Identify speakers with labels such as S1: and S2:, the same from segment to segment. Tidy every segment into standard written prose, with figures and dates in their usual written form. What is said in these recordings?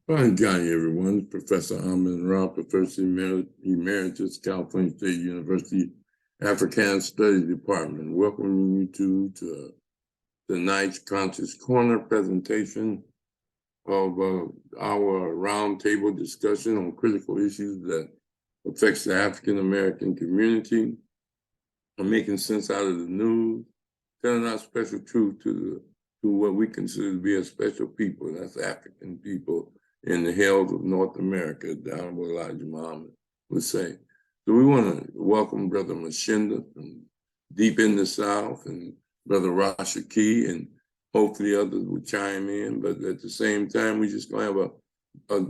S1: Fine Johnny, everyone. Professor Rahh, Professor Emeritus, California State University, African Studies Department. Welcoming you to tonight's Conscious Corner presentation of our roundtable discussion on critical issues that affects the African American community, and making sense out of the news, telling our special truth to what we consider to be a special people, and that's African people in the hills of North America, down what Elijah Muhammad would say. So we want to welcome Brother Mshinda from deep in the South, and Brother Rahh, and hopefully others will chime in. But at the same time, we just going to have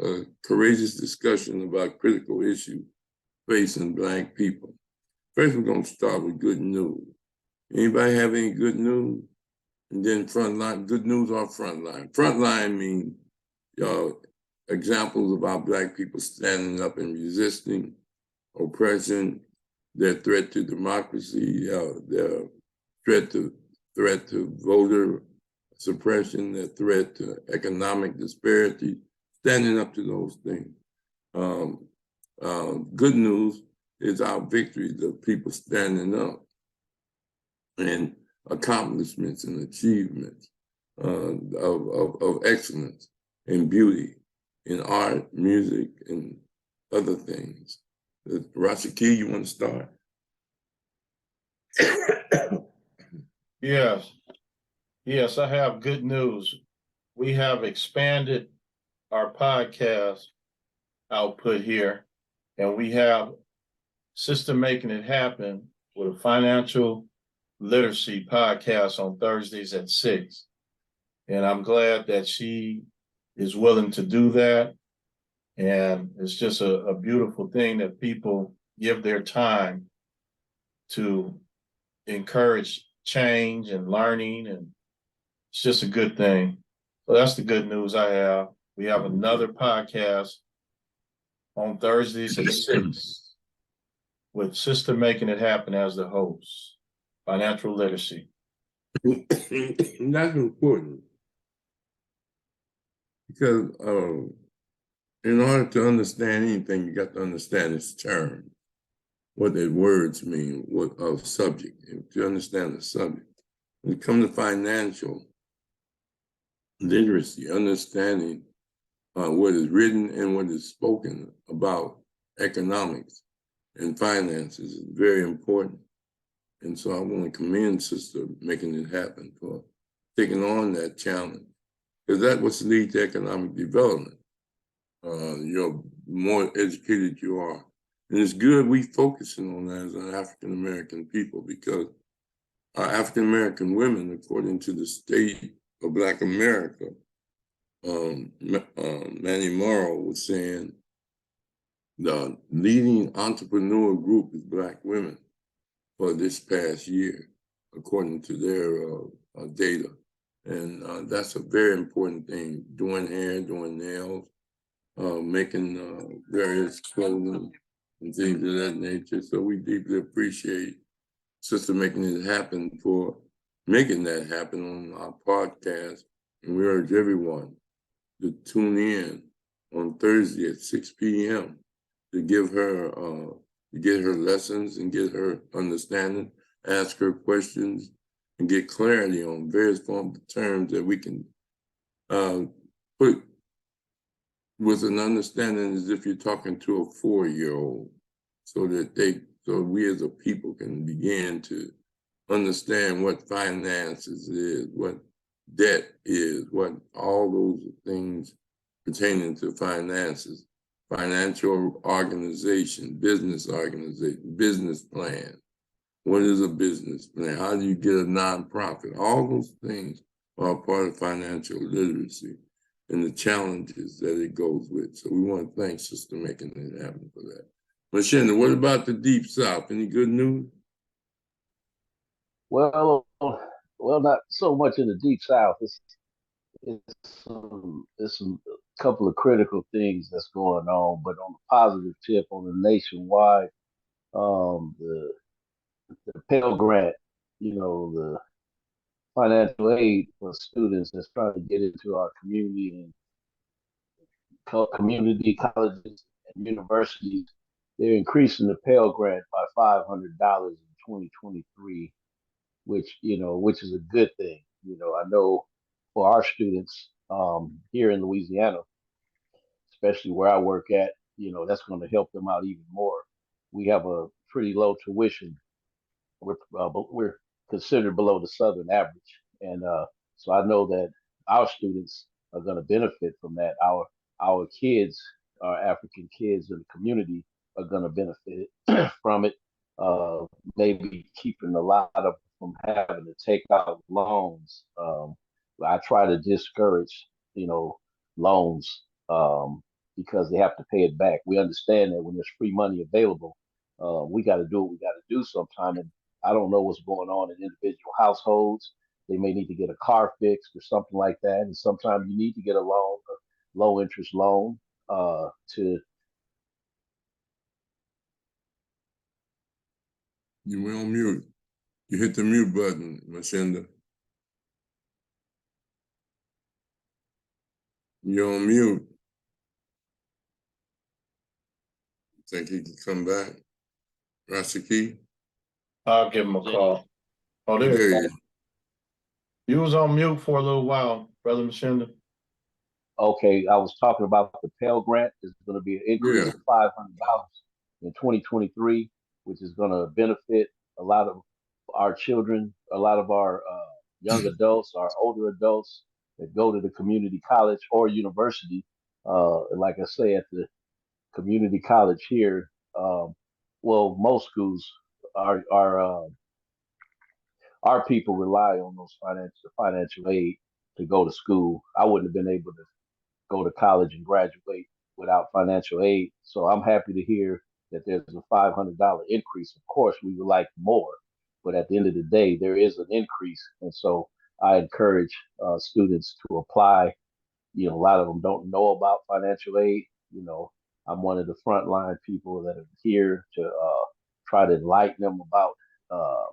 S1: a courageous discussion about critical issues facing Black people. First, we're going to start with good news. Anybody have any good news? And then frontline, good news or frontline. Frontline means examples of our Black people standing up and resisting oppression, their threat to democracy, their threat to voter suppression, their threat to economic disparity, standing up to those things. Good news is our victories of people standing up, and accomplishments and achievements of excellence and beauty in art, music, and other things. Rahh, you want to start?
S2: Yes, I have good news. We have expanded our podcast output here, and we have Sister Making It Happen with a financial literacy podcast on Thursdays at 6. And I'm glad that she is willing to do that. And it's just a beautiful thing that people give their time to encourage change and learning. And it's just a good thing. So that's the good news I have. We have another podcast on Thursdays at 6 with Sister Making It Happen as the host. Financial literacy.
S1: That's important, because in order to understand anything, you got to understand its terms, what the words mean, what a subject. To understand the subject, when it comes to financial literacy, understanding what is written and what is spoken about economics and finances is very important. And so I want to commend Sister Making It Happen for taking on that challenge, because that was lead to economic development. More educated you are. And it's good we focusing on that as an African-American people, because our African-American women, according to the state of Black America, Manny Morrow was saying the leading entrepreneur group is Black women for this past year, according to their data. And that's a very important thing, doing hair, doing nails, making various clothing and things of that nature. So we deeply appreciate Sister Making It Happen for making that happen on our podcast. And we urge everyone to tune in on Thursday at 6 p.m. to give her to get her lessons and get her understanding, ask her questions, and get clarity on various forms of terms that we can put with an understanding as if you're talking to a 4-year-old, so we as a people can begin to understand what finances is, what debt is, what all those things pertaining to finances. Financial organization, business plan. What is a business plan? How do you get a nonprofit? All those things are part of financial literacy and the challenges that it goes with. So we want to thank Sister Making It Happen for that. Mshinda, what about the Deep South? Any good news?
S3: Well, not so much in the Deep South. It's some couple of critical things that's going on, but on the positive tip, on the nationwide, the Pell Grant, the financial aid for students that's trying to get into our community and community colleges and universities, they're increasing the Pell Grant by $500 in 2023, which is a good thing. I know for our students here in Louisiana, especially where I work at, that's going to help them out even more. We have a pretty low tuition. We're considered below the Southern average, and so I know that our students are going to benefit from that. Our kids, our African kids in the community, are going to benefit from it. Uh, Maybe keeping a lot of them from having to take out loans. I try to discourage, loans because they have to pay it back. We understand that when there's free money available, we got to do what we got to do sometime. And I don't know what's going on in individual households. They may need to get a car fixed or something like that. And sometimes you need to get a loan, a low interest loan, to.
S1: You went on mute. You hit the mute button, Mshinda. You're on mute. Think he can come back? Rashiki?
S2: I'll give him a call. Oh, there
S1: There
S2: you
S1: you
S2: go.
S1: go.
S2: You was on mute for a little while, Brother Mshinda.
S3: Okay, I was talking about the Pell Grant. There's going to be an increase
S1: Yeah.
S3: of $500 in 2023, which is going to benefit a lot of our children, a lot of our young adults, our older adults that go to the community college or university. And like I say, at the community college here, well, most schools, our people rely on those financial aid to go to school. I wouldn't have been able to go to college and graduate without financial aid. So I'm happy to hear that there's a $500 increase. Of course, we would like more, but at the end of the day, there is an increase. And so I encourage students to apply. A lot of them don't know about financial aid. I'm one of the frontline people that are here to try to enlighten them about, the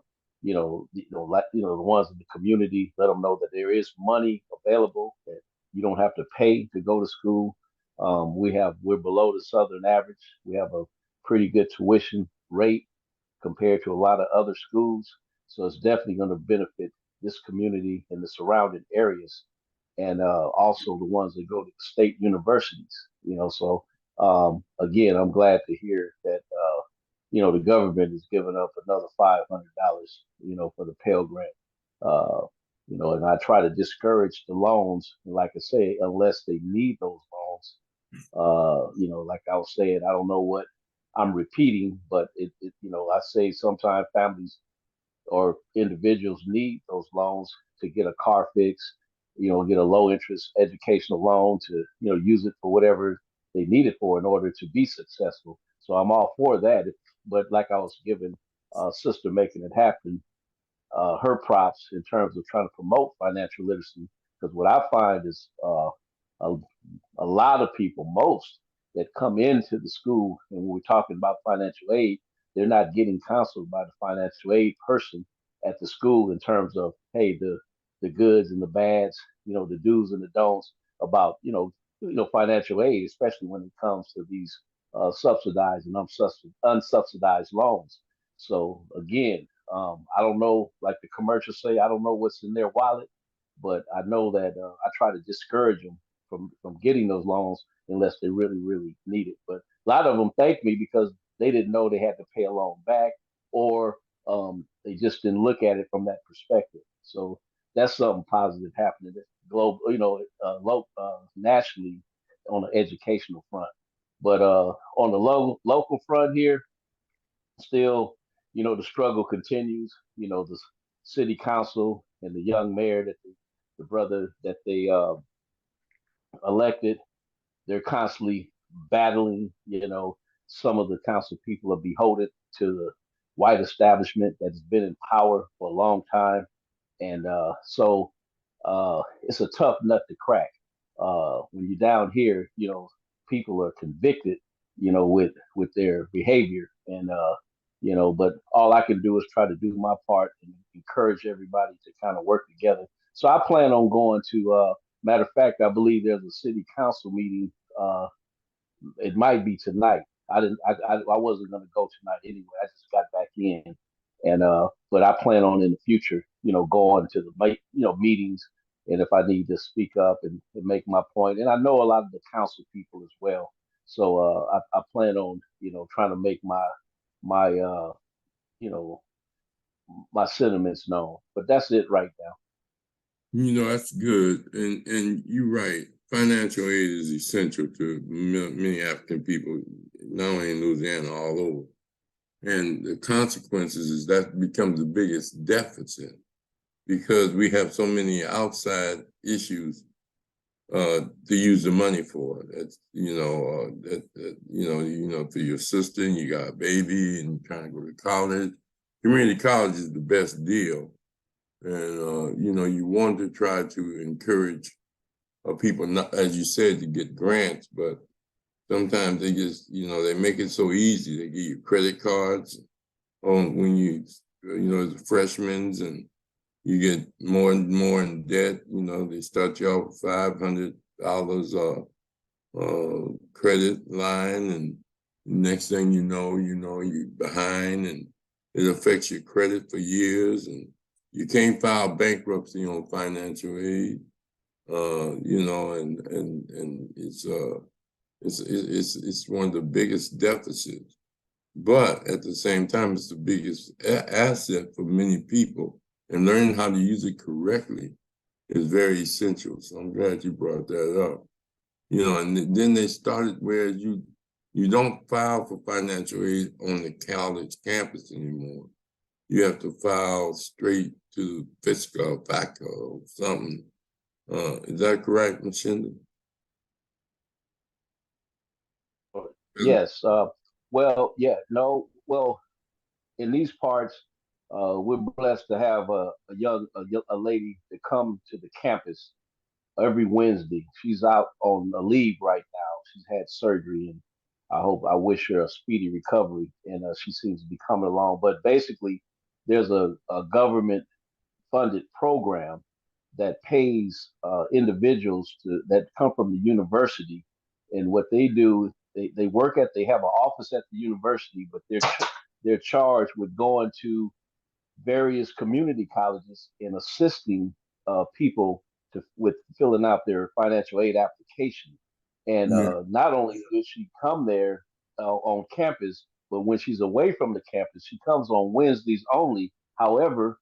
S3: ones in the community. Let them know that there is money available, that you don't have to pay to go to school. We're below the Southern average. We have a pretty good tuition rate compared to a lot of other schools. So it's definitely going to benefit this community and the surrounding areas, and also the ones that go to state universities. So again, I'm glad to hear that the government is giving up another $500, for the Pell Grant. Uh, and I try to discourage the loans, like I say, unless they need those loans. Like I was saying, I don't know what I'm repeating, but I say sometimes families or individuals need those loans to get a car fixed, get a low interest educational loan to, use it for whatever they need it for in order to be successful. So I'm all for that. But like I was giving Sister Making It Happen her props in terms of trying to promote financial literacy, because what I find is a, a lot of people, most that come into the school, and when we're talking about financial aid, they're not getting counseled by the financial aid person at the school in terms of, hey, the goods and the bads, the do's and the don'ts about, financial aid, especially when it comes to these subsidized and unsubsidized loans. So again, I don't know, like the commercials say, I don't know what's in their wallet, but I know that I try to discourage them from getting those loans unless they really, really need it. But a lot of them thank me because they didn't know they had to pay a loan back, or they just didn't look at it from that perspective. So that's something positive happening global, nationally on the educational front. But on the local front here, still, the struggle continues. The city council and the young mayor that the brother that they elected, they're constantly battling. Some of the council people are beholden to the white establishment that's been in power for a long time, and so it's a tough nut to crack. When you're down here, people are convicted, with their behavior, and but all I can do is try to do my part and encourage everybody to kind of work together. So I plan on going to. Matter of fact, I believe there's a city council meeting It might be tonight. I wasn't gonna go tonight anyway. I just got back in, and but I plan on in the future, going to the meetings, and if I need to speak up and make my point, and I know a lot of the council people as well. So I plan on trying to make my you know my sentiments known. But that's it right now.
S1: That's good. And you're right. Financial aid is essential to many African people, not only in Louisiana, all over. And the consequences is that becomes the biggest deficit because we have so many outside issues to use the money for. That's for your sister and you got a baby and you're trying to go to college. Community college is the best deal. And you want to try to encourage people, not, as you said, to get grants, but sometimes they just, they make it so easy. They give you credit cards on when as a freshman, and you get more and more in debt. They start you off with $500 credit line, and next thing you know, you're behind, and it affects your credit for years, and you can't file bankruptcy on financial aid. And it's one of the biggest deficits. But at the same time, it's the biggest asset for many people. And learning how to use it correctly is very essential. So I'm glad you brought that up. And then they started where you don't file for financial aid on the college campus anymore. You have to file straight to fiscal, FACA, or something. Is that correct, Mshinda?
S3: Yes. Well, yeah, no. Well, in these parts, we're blessed to have a lady that come to the campus every Wednesday. She's out on a leave right now. She's had surgery, and I wish her a speedy recovery. And she seems to be coming along. But basically, there's a government funded program that pays individuals that come from the university, and what they do, they have an office at the university, but they're charged with going to various community colleges and assisting people with filling out their financial aid application. And not only does she come there on campus, but when she's away from the campus, she comes on Wednesdays only. However,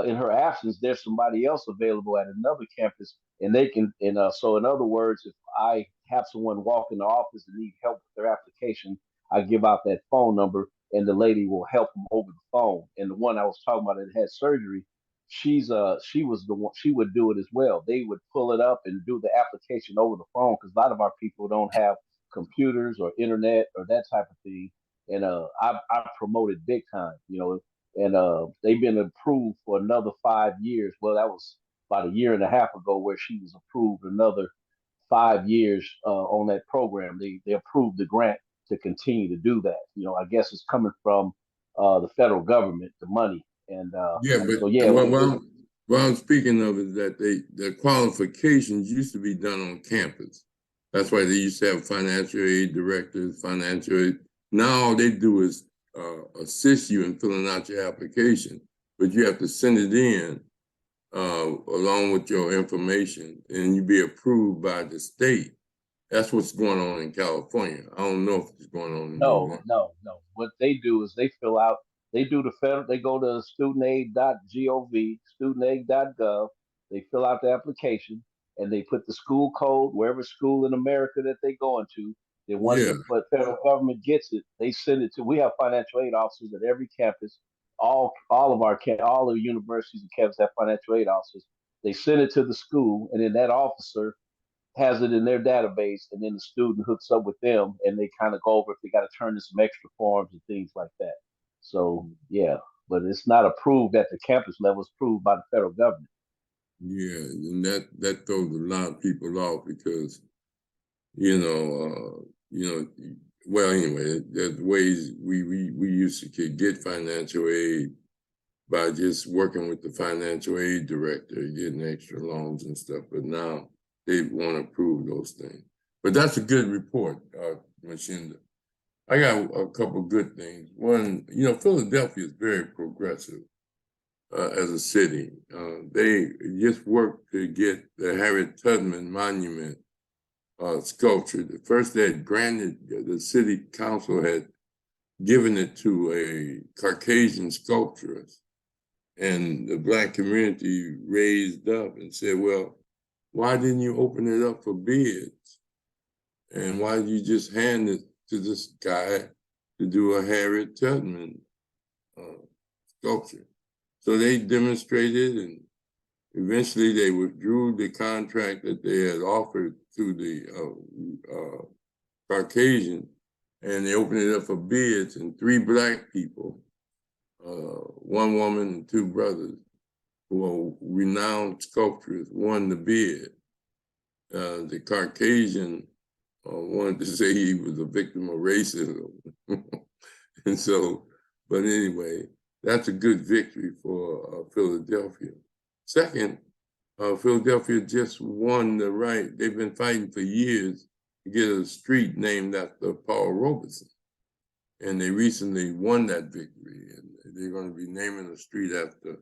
S3: in her absence, there's somebody else available at another campus, and they can. And so, in other words, if I have someone walk in the office and need help with their application, I give out that phone number, and the lady will help them over the phone. And the one I was talking about that had surgery, she was the one, she would do it as well. They would pull it up and do the application over the phone because a lot of our people don't have computers or internet or that type of thing. And I promoted big time, and they've been approved for another 5 years. Well, that was about a year and a half ago where she was approved another 5 years on that program. They approved the grant to continue to do that. I guess it's coming from the federal government, the money. And
S1: Yeah, but
S3: so yeah,
S1: what I'm speaking of is that the qualifications used to be done on campus. That's why they used to have financial aid directors, financial aid. Now all they do is assist you in filling out your application, but you have to send it in along with your information, and you be approved by the state. That's what's going on in California. I don't know if it's going on in
S3: no,
S1: Louisiana.
S3: no, no. What they do is they fill out. They do the federal. They go to studentaid.gov, studentaid.gov. They fill out the application and they put the school code wherever school in America that they going to. Then once
S1: Yeah,
S3: the federal government gets it, they send it to. We have financial aid officers at every campus. All the universities and campuses have financial aid officers. They send it to the school, and then that officer has it in their database, and then the student hooks up with them, and they kind of go over if they got to turn in some extra forms and things like that. So yeah, but it's not approved at the campus level; it's approved by the federal government.
S1: yeah, and that throws a lot of people off because you know, well, anyway, there's ways we used to get financial aid by just working with the financial aid director, getting extra loans and stuff. But now they want to approve those things. But that's a good report, Mshinda. I got a couple good things. One, Philadelphia is very progressive as a city. They just worked to get the Harriet Tubman Monument sculpture. The first they had granted, the city council had given it to a Caucasian sculpturist. And the Black community raised up and said, well, why didn't you open it up for bids? And why did you just hand it to this guy to do a Harriet Tubman sculpture? So they demonstrated, and eventually they withdrew the contract that they had offered to the Caucasian, and they opened it up for bids, and 3 Black people, 1 woman and 2 brothers, who are renowned sculptors, won the bid. The Caucasian wanted to say he was a victim of racism. And so, but anyway, that's a good victory for Philadelphia. Second, Philadelphia just won the right. They've been fighting for years to get a street named after Paul Robeson. And they recently won that victory. And they're going to be naming a street after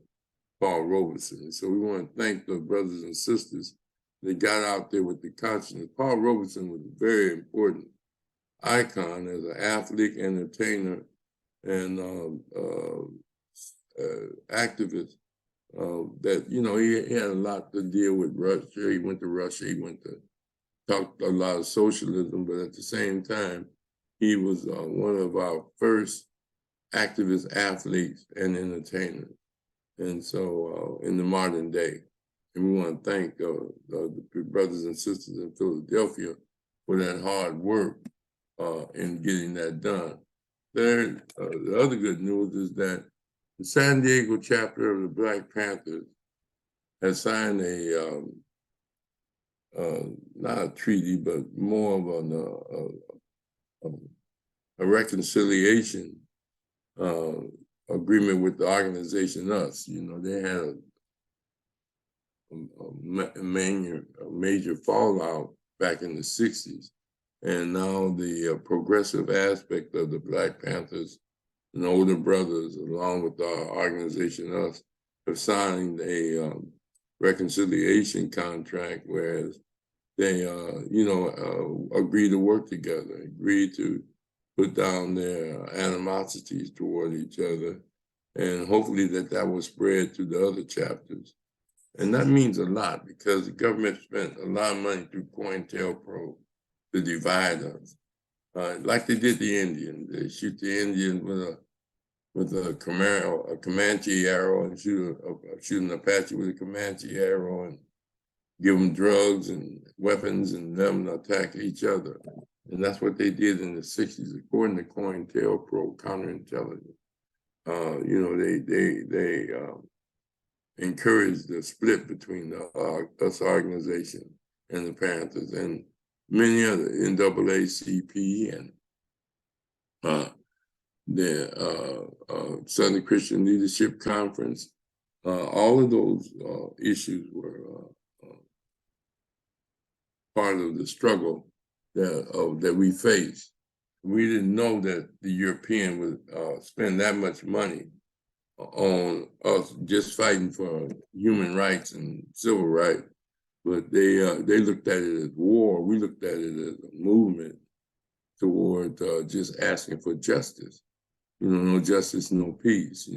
S1: Paul Robeson. So we want to thank the brothers and sisters that got out there with the conscience. Paul Robeson was a very important icon as an athlete, entertainer, and activist. That, he had a lot to deal with Russia. He went to Russia. He went to talk a lot of socialism, but at the same time, he was one of our first activist athletes and entertainers. And so in the modern day, and we want to thank the brothers and sisters in Philadelphia for that hard work in getting that done. The other good news is that the San Diego chapter of the Black Panthers has signed not a treaty, but more of a reconciliation agreement with the organization US. They had a major fallout back in the 60s. And now the progressive aspect of the Black Panthers and older brothers, along with our organization US, have signed a reconciliation contract, whereas they, agree to work together, agree to put down their animosities toward each other, and hopefully that will spread to the other chapters. And that means a lot because the government spent a lot of money through COINTELPRO to divide us. Like they did the Indians. They shoot the Indians with a Comanche arrow and shoot an Apache with a Comanche arrow and give them drugs and weapons and them attack each other. And that's what they did in the 60s, according to COINTELPRO, counterintelligence. They encouraged the split between the US organization and the Panthers and many other NAACP and the Southern Christian Leadership Conference. All of those issues were part of the struggle that we faced. We didn't know that the European would spend that much money on us just fighting for human rights and civil rights, but they looked at it as war. We looked at it as a movement toward just asking for justice. No justice, no peace.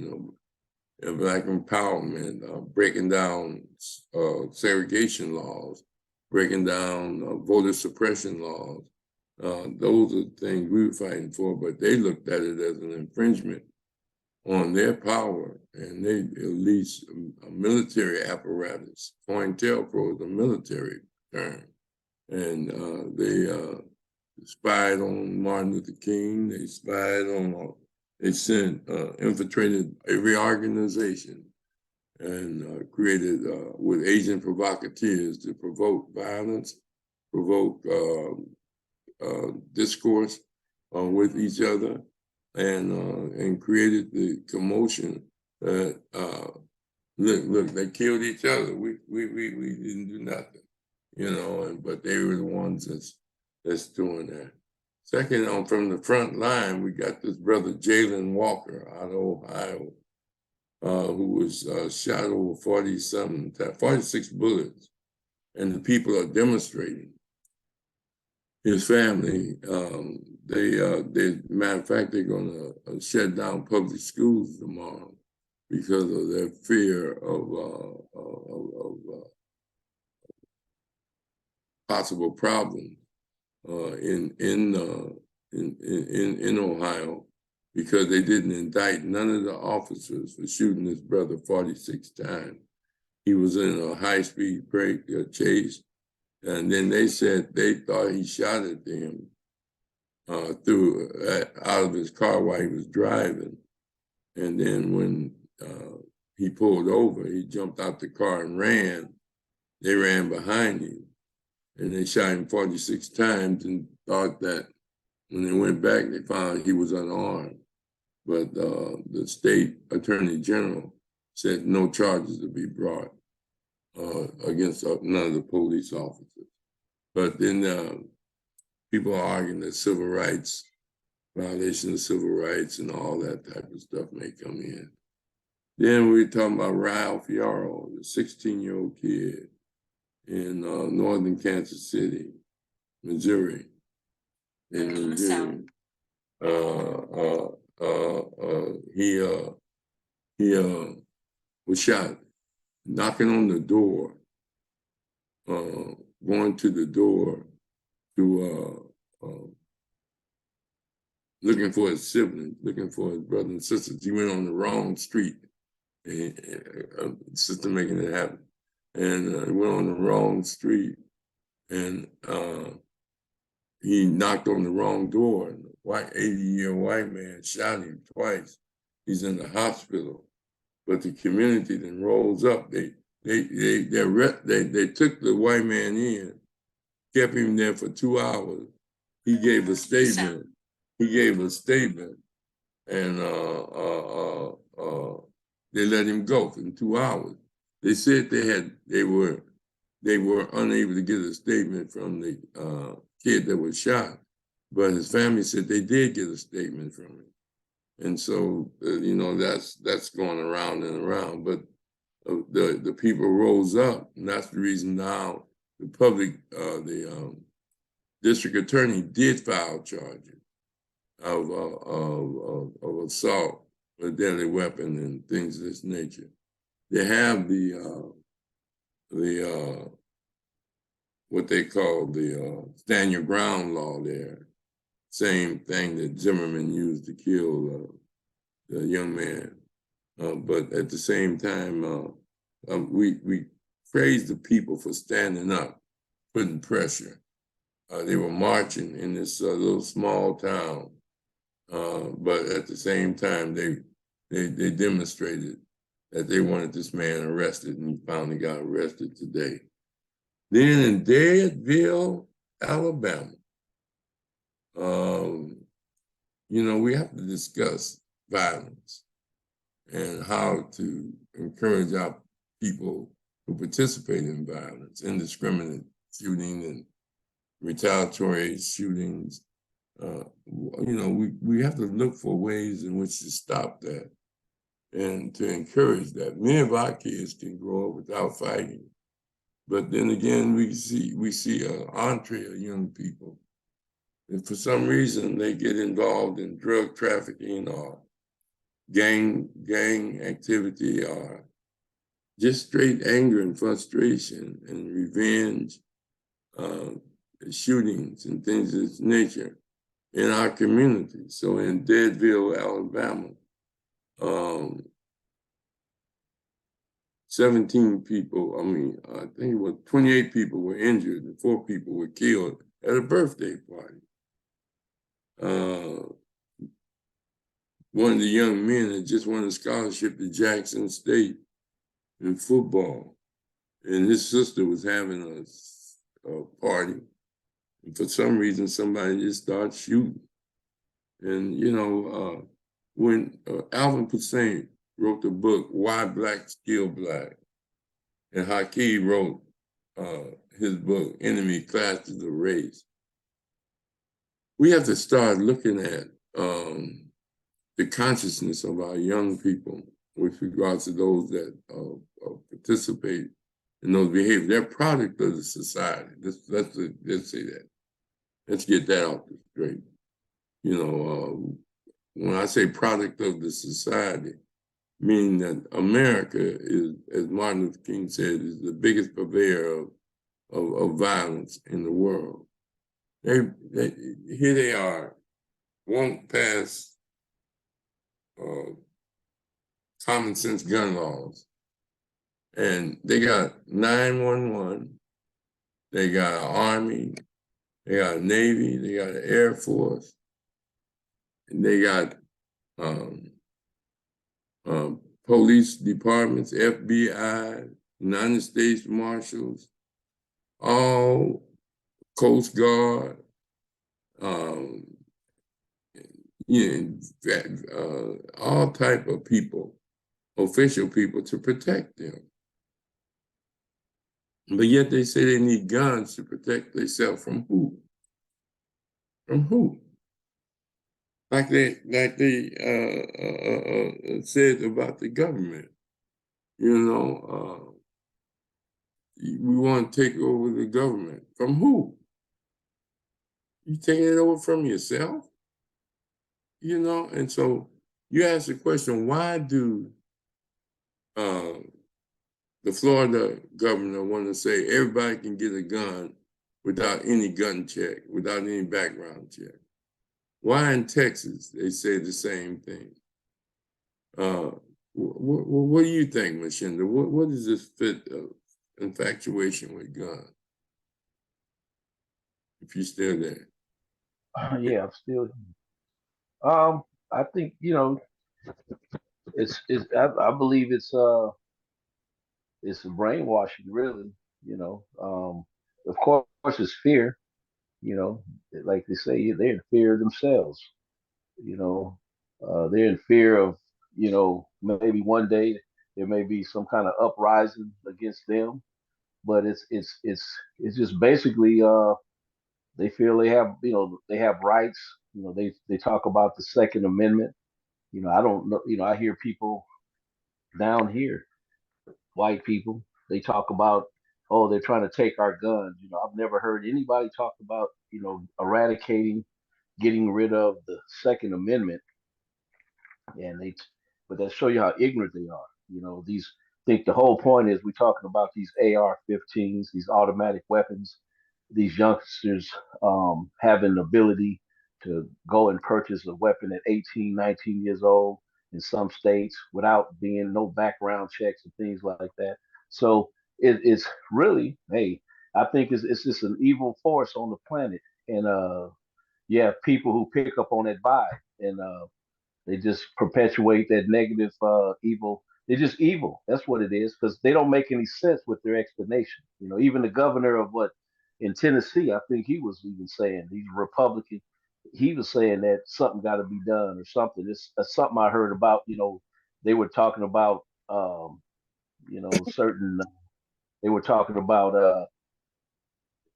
S1: Black empowerment, breaking down segregation laws, breaking down voter suppression laws. Those are things we were fighting for, but they looked at it as an infringement on their power, and they released a military apparatus. COINTELPRO is a military term, and they spied on Martin Luther King. They spied on, they infiltrated every organization and created with agent provocateurs to provoke violence, provoke discourse with each other, and created the commotion that look, they killed each other. We didn't do nothing, but they were the ones that's that's doing that. Second, on from the front line, we got this brother Jalen Walker out of Ohio, who was shot over 46 bullets, and the people are demonstrating. His family, matter of fact, they're going to shut down public schools tomorrow because of their fear of possible problems in Ohio, because they didn't indict none of the officers for shooting his brother 46 times. He was in a high-speed chase, and then they said they thought he shot at them out of his car while he was driving. And then when he pulled over, he jumped out the car and ran. They ran behind him, and they shot him 46 times and thought that when they went back, they found he was unarmed. But the state attorney general said no charges to be brought against none of the police officers. But then people are arguing that civil rights, violation of civil rights and all that type of stuff may come in. Then we're talking about Rahh, the 16-year-old kid in northern Kansas City, Missouri. In Missouri. He was shot knocking on the door, going to the door to looking for his siblings, looking for his brothers and sisters. He went on the wrong street. Sister making it happen. And he went on the wrong street, and he knocked on the wrong door. And the 80-year white man shot him twice. He's in the hospital. But the community then rolls up. They took the white man in, kept him there for 2 hours. He gave a statement. And they let him go in 2 hours. They said they were unable to get a statement from the kid that was shot, but his family said they did get a statement from him. And so, that's going around and around. But the people rose up, and that's the reason now the district attorney did file charges of assault with a deadly weapon and things of this nature. They have what they call the stand your ground law there. Same thing that Zimmerman used to kill the young man. But at the same time, we praise the people for standing up, putting pressure. They were marching in this little small town, but at the same time, they demonstrated that they wanted this man arrested, and he finally got arrested today. Then in Deadville, Alabama, we have to discuss violence and how to encourage our people who participate in violence, indiscriminate shooting and retaliatory shootings. We have to look for ways in which to stop that and to encourage that. Many of our kids can grow up without fighting. But then again, we see an entree of young people. And for some reason, they get involved in drug trafficking or gang activity or just straight anger and frustration and revenge, shootings and things of this nature in our community. So in Deadville, Alabama, 17 people, I think it was 28 people were injured and 4 people were killed at a birthday party. One of the young men had just won a scholarship to Jackson State in football, and his sister was having a party. And for some reason, somebody just started shooting. And, when Alvin Hussein wrote the book, Why Blacks Kill Black, and Hakeem wrote his book, Enemy Classes of Race, we have to start looking at the consciousness of our young people with regards to those that participate in those behaviors. They're product of the society. Let's say that. Let's get that out straight. You know, when I say product of the society, meaning that America is, as Martin Luther King said, is the biggest purveyor of violence in the world. Here they are, won't pass common sense gun laws. And they got 911, they got an Army, they got a Navy, they got an Air Force, and they got police departments, FBI, United States Marshals, all Coast Guard, all type of people, official people to protect them. But yet they say they need guns to protect themselves from who? From who? Like they said about the government. You know, we want to take over the government. From who? You taking it over from yourself? You know, and so you ask the question, why do the Florida governor want to say everybody can get a gun without any gun check, without any background check? Why in Texas they say the same thing? What do you think, Mshinda? What is this fit of infatuation with guns? If you're still there.
S3: Yeah, I'm still. I think I believe it's brainwashing, really. Of course, it's fear. Like they say, they're in fear of themselves. They're in fear of maybe one day there may be some kind of uprising against them, but it's just basically they feel they have rights. They talk about the Second Amendment. I don't know. I hear people down here, white people, they talk about, oh, they're trying to take our guns. I've never heard anybody talk about eradicating, getting rid of the Second Amendment. And but that show you how ignorant they are. These think the whole point is we're talking about these AR-15s, these automatic weapons. These youngsters having the ability to go and purchase a weapon at 18, 19 years old in some states without being no background checks and things like that. So it's really, hey, I think it's just an evil force on the planet. And you have people who pick up on that vibe, and they just perpetuate that negative, evil. They're just evil. That's what it is, because they don't make any sense with their explanation. Even the governor of what in Tennessee, I think he was even saying, he's a Republican. He was saying that something got to be done or something. It's something I heard about. They were talking about, certain. They were talking about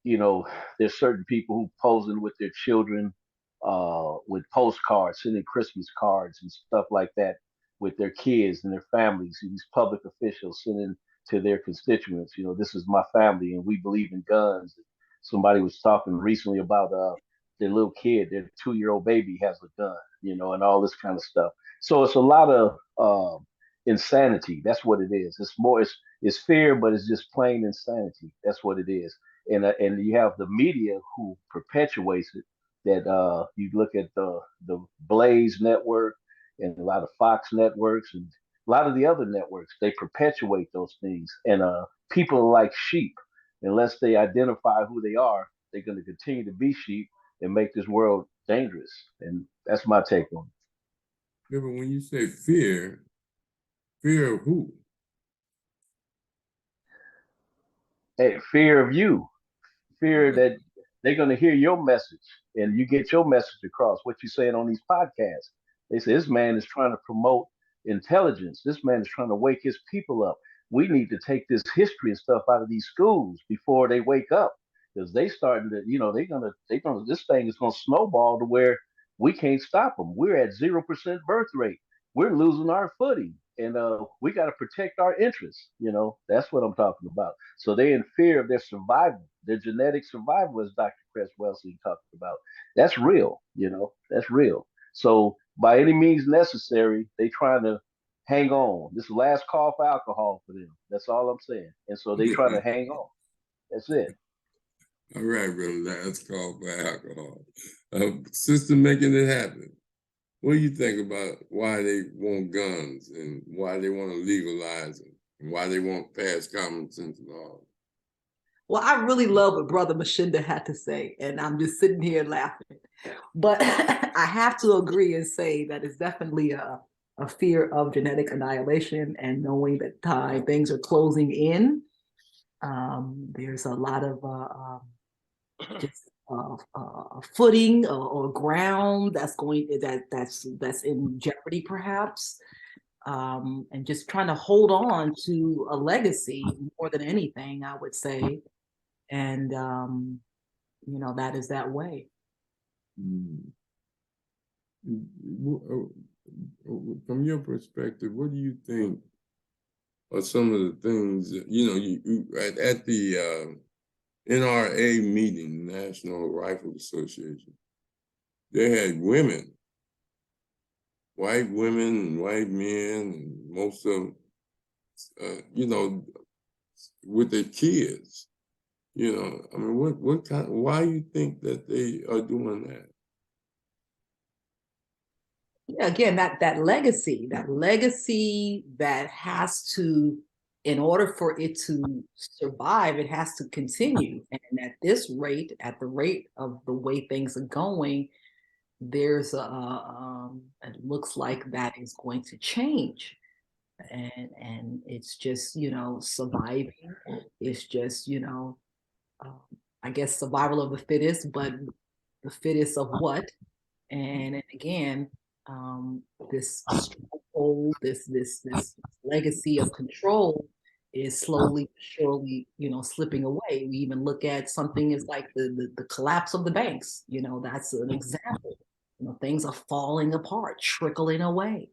S3: there's certain people who posing with their children, with postcards, sending Christmas cards and stuff like that with their kids and their families. These public officials sending to their constituents, this is my family and we believe in guns. Somebody was talking recently about their little kid, their 2-year-old baby has a gun, and all this kind of stuff. So it's a lot of insanity. That's what it is. It's fear, but it's just plain insanity. That's what it is. And you have the media who perpetuates it. That you look at the Blaze network and a lot of Fox networks and a lot of the other networks, they perpetuate those things. And people are like sheep. Unless they identify who they are, they're going to continue to be sheep and make this world dangerous. And that's my take on it.
S1: Yeah, but when you say fear of who?
S3: Hey, fear of you, fear that they're going to hear your message and you get your message across, what you're saying on these podcasts. They say this man is trying to promote intelligence. This man is trying to wake his people up. We need to take this history and stuff out of these schools before they wake up. because they starting to, this thing is gonna snowball to where we can't stop them. We're at 0% birth rate. We're losing our footing, and we got to protect our interests. That's what I'm talking about. So they're in fear of their survival, their genetic survival, as Dr. Cresswellson talked about. That's real. That's real. So by any means necessary, they trying to hang on. This is the last call for alcohol for them. That's all I'm saying. And so they try to hang on. That's it.
S1: All right, brother. That's called for alcohol. Sister making it happen. What do you think about why they want guns and why they want to legalize them and why they want pass common sense laws?
S4: Well, I really love what Brother Mshinda had to say, and I'm just sitting here laughing. But I have to agree and say that it's definitely a fear of genetic annihilation and knowing that things are closing in. There's a lot of just footing or ground that's in jeopardy, perhaps, and just trying to hold on to a legacy more than anything, I would say. And that is that way.
S1: From your perspective, what do you think are some of the things that, you at the NRA meeting, National Rifle Association, they had women, white women and white men, and most of them, with their kids. Why you think that they are doing that?
S4: Yeah, again, that legacy that has to, in order for it to survive, it has to continue. And at this rate, at the rate of the way things are going, there's it looks like that is going to change. And it's just, surviving. It's just, I guess survival of the fittest, but the fittest of what? And again, this stronghold, this legacy of control is slowly, surely, slipping away. We even look at something as like the collapse of the banks. That's an example. Things are falling apart, trickling away,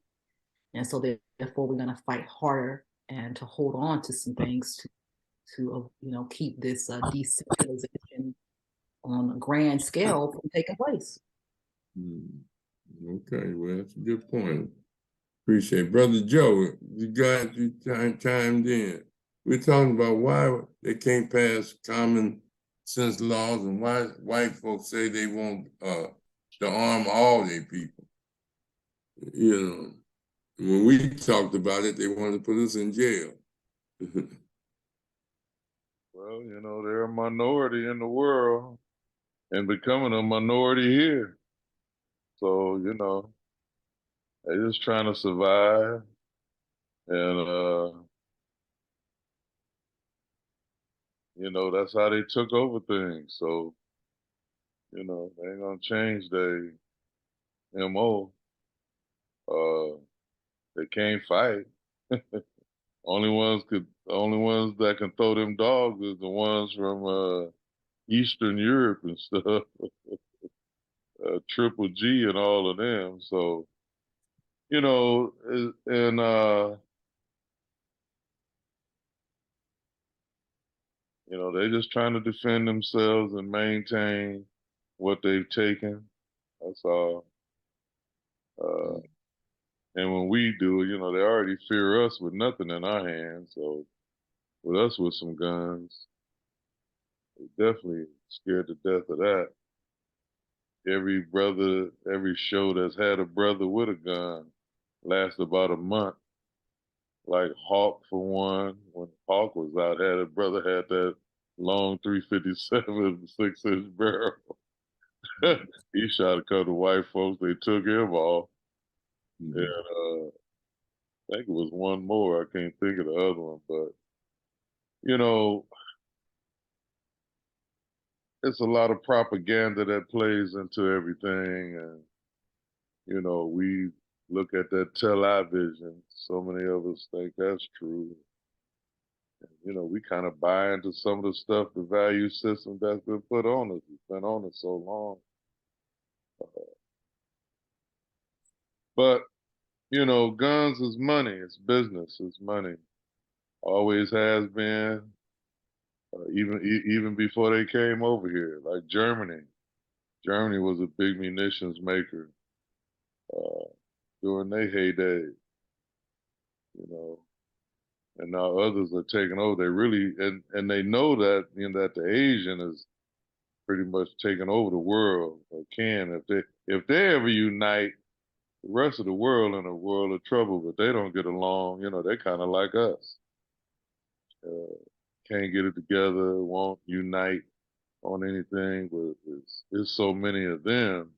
S4: and so therefore we're going to fight harder and to hold on to some things to keep this decentralization on a grand scale from taking place.
S1: Okay, well, that's a good point. Appreciate it. Brother Joe, you chimed in. We're talking about why they can't pass common sense laws and why white folks say they want to arm all their people. When we talked about it, they wanted to put us in jail.
S5: Well, they're a minority in the world and becoming a minority here. So, they're just trying to survive. And, that's how they took over things. So, they ain't gonna change their MO. They can't fight. Only ones that can throw them dogs is the ones from Eastern Europe and stuff. Triple G and all of them. So, they're just trying to defend themselves and maintain what they've taken. That's all. And when we do it, they already fear us with nothing in our hands. So with us with some guns, they're definitely scared to death of that. Every show that's had a brother with a gun lasts about a month. Like Hawk, for one, when Hawk was out, had a brother had that long 357 6-inch barrel. He shot a couple of white folks. They took him off. And I think it was one more. I can't think of the other one, but it's a lot of propaganda that plays into everything, and we look at that television. So many of us think that's true, You know, we kind of buy into some of the stuff, the value system that's been put on us. It's been on us so long. But, you know, guns is money. It's business. It's money. Always has been. Even before they came over here, like Germany. Germany was a big munitions maker during their heyday, you know. And now others are taking over. They really and they know that, you know, that the Asian is pretty much taking over the world, or can, if they ever unite, the rest of the world in a world of trouble. But they don't get along. You know, they kind of like us. Can't get it together. Won't unite on anything. But there's so many of them.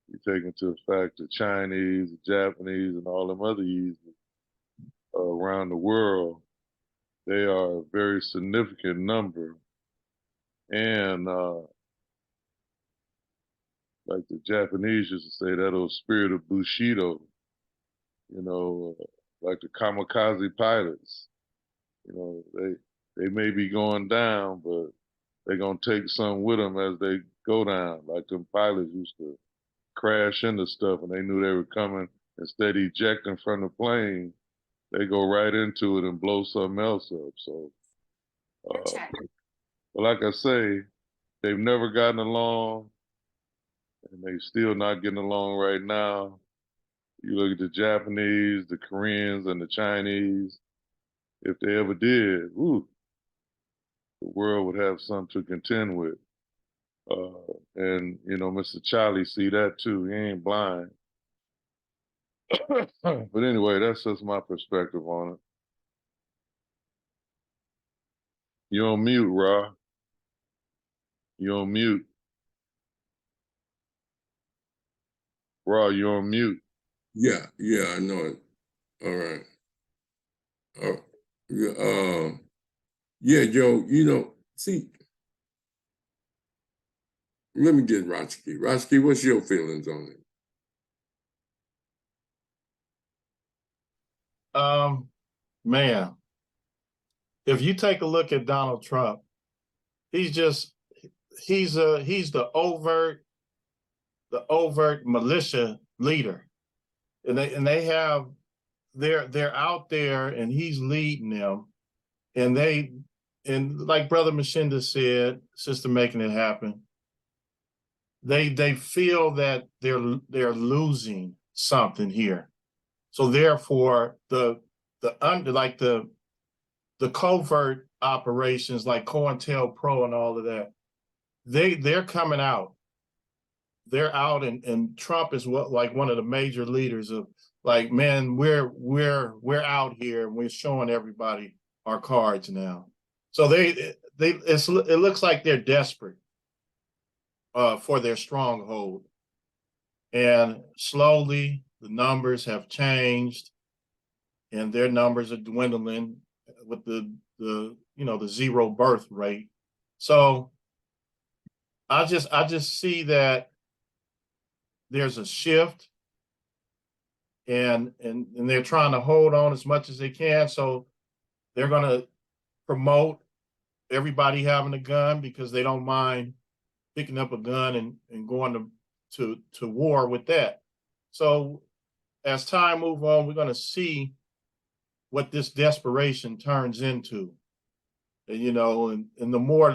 S5: You take into the fact the Chinese, the Japanese, and all them other E's around the world. They are a very significant number. And like the Japanese used to say, that old spirit of Bushido, you know, like the kamikaze pilots, you know, they may be going down, but they're going to take some with them as they go down. Like them pilots used to crash into stuff and they knew they were coming. Instead of ejecting from the plane, they go right into it and blow something else up. So, but like I say, they've never gotten along, and they still not getting along right now. You look at the Japanese, the Koreans, and the Chinese. If they ever did, ooh, the world would have something to contend with. And you know, Mr. Charlie see that too. He ain't blind. But anyway, that's just my perspective on it. You on mute, Rahh. You on mute. Rahh, you on mute.
S1: Yeah, I know it. All right. Yeah, Joe, you know, see, let me get Rotsky. Rotsky, what's your feelings on it?
S2: Man, if you take a look at Donald Trump, he's the overt militia leader. And they're out there and he's leading them. And like Brother Mshinda said, Sister Making It Happen, they feel that they're losing something here. So therefore the covert operations like COINTELPRO and all of that, they're coming out. They're out, and Trump is one of the major leaders of, like, man, we're out here and we're showing everybody our cards now. So it looks like they're desperate for their stronghold, and slowly the numbers have changed, and their numbers are dwindling with the zero birth rate. So I just see that there's a shift, and they're trying to hold on as much as they can. So they're going to promote everybody having a gun because they don't mind picking up a gun and going to war with that. So as time moves on, we're going to see what this desperation turns into. And, you know, and the more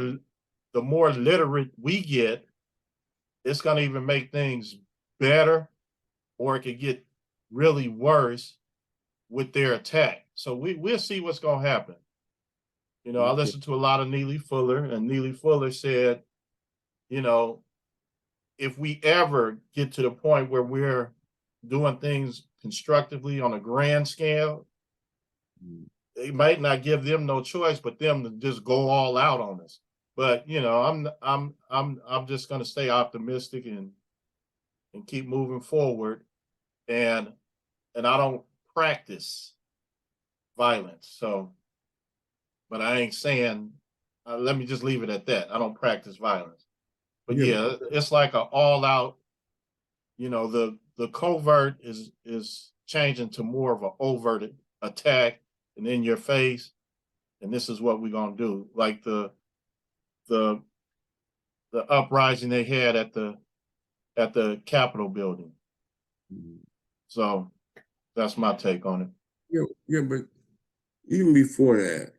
S2: literate we get, it's going to even make things better, or it could get really worse with their attack. So we'll see what's going to happen. You know, I listened to a lot of Neely Fuller, and Neely Fuller said, you know, if we ever get to the point where we're doing things constructively on a grand scale, it might not give them no choice but them to just go all out on us. But you know, I'm just going to stay optimistic and keep moving forward. And I don't practice violence, so, but I ain't saying. Let me just leave it at that. I don't practice violence. But yeah, it's like an all-out. You know, the covert is changing to more of an overt attack and in your face. and this is what we're gonna do. Like the uprising they had at the Capitol building. So that's my take on it.
S1: Yeah, but even before that,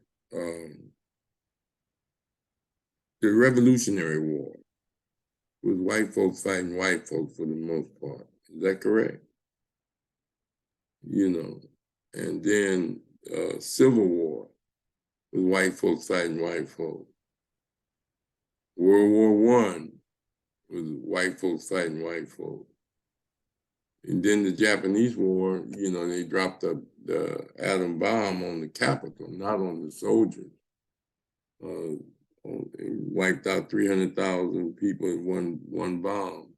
S1: the Revolutionary War was white folks fighting white folks for the most part. Is that correct? You know, and then Civil War was white folks fighting white folks. World War I was white folks fighting white folks. And then the Japanese War, you know, they dropped the atom bomb on the Capitol, not on the soldiers. It wiped out 300,000 people in one bomb,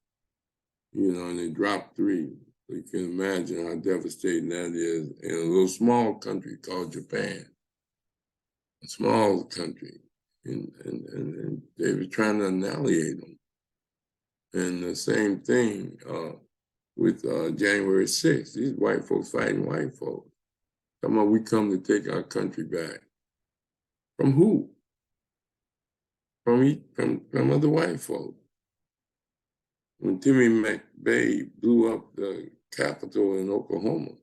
S1: you know, and they dropped 3. So you can imagine how devastating that is in a little small country called Japan, a small country, and they were trying to annihilate them. And the same thing with January 6th. These white folks fighting white folks. Come on, we come to take our country back. From who? From other white folks. When Timmy McVeigh blew up the Capitol in Oklahoma,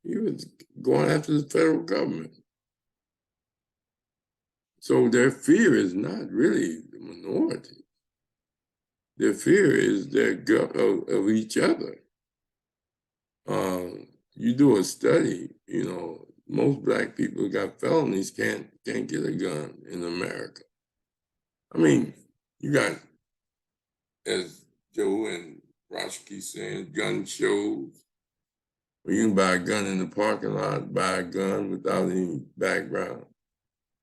S1: he was going after the federal government. So their fear is not really the minority. Their fear is of each other. You do a study, you know, most Black people who got felonies can't get a gun in America. I mean, you got, as Joe and Rahh keep saying, gun shows where you can buy a gun in the parking lot, buy a gun without any background.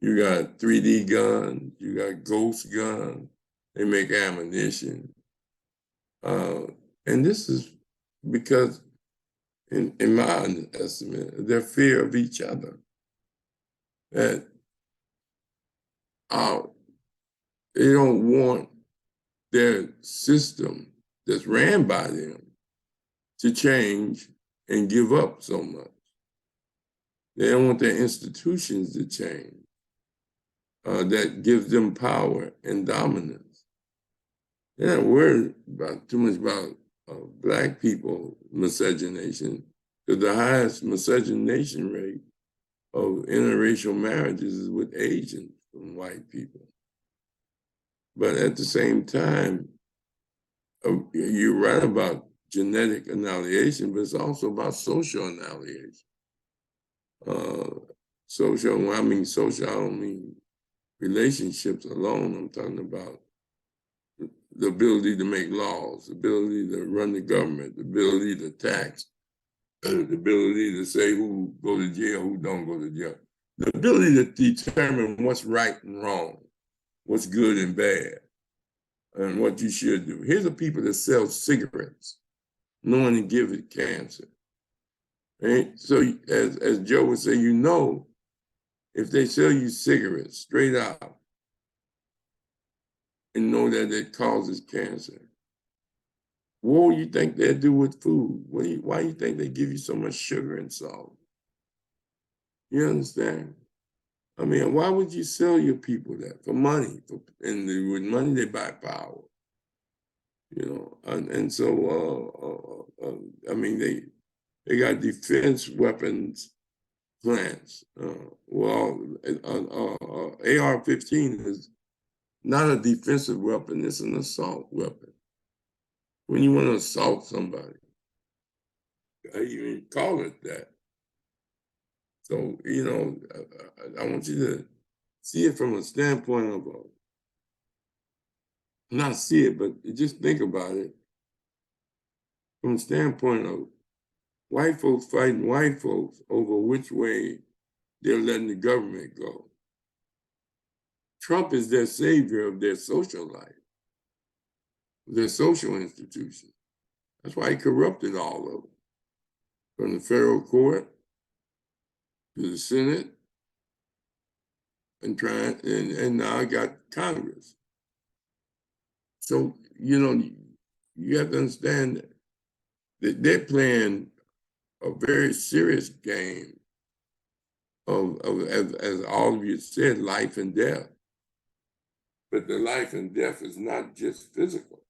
S1: You got 3D guns, you got ghost guns, they make ammunition. And this is because, in my estimate, their fear of each other. That they don't want their system that's ran by them to change and give up so much. They don't want their institutions to change. That gives them power and dominance. They're not worried too much about Black people miscegenation, because the highest miscegenation rate of interracial marriages is with Asians from white people. But at the same time, you're right about genetic annihilation, but it's also about social annihilation. Social, when I mean social, I don't mean relationships alone. I'm talking about the ability to make laws, the ability to run the government, the ability to tax, the ability to say who go to jail, who don't go to jail, the ability to determine what's right and wrong, what's good and bad, and what you should do. Here's the people that sell cigarettes, knowing to give it cancer. Right? So as Joe would say, you know, if they sell you cigarettes straight out and know that it causes cancer, what do you think they do with food? Why do you think they give you so much sugar and salt? You understand? I mean, why would you sell your people that? For money. With money, they buy power. You know, and so, I mean, they got defense weapons plants. AR-15 is not a defensive weapon, it's an assault weapon. When you want to assault somebody, you call it that. So, you know, I want you to see it from a standpoint of, not see it, but just think about it from a standpoint of white folks fighting white folks over which way they're letting the government go. Trump is their savior of their social life, their social institutions. That's why he corrupted all of them, from the federal court to the Senate, and now I got Congress. So, you know, you have to understand that they're playing a very serious game as all of you said, life and death. But the life and death is not just physical.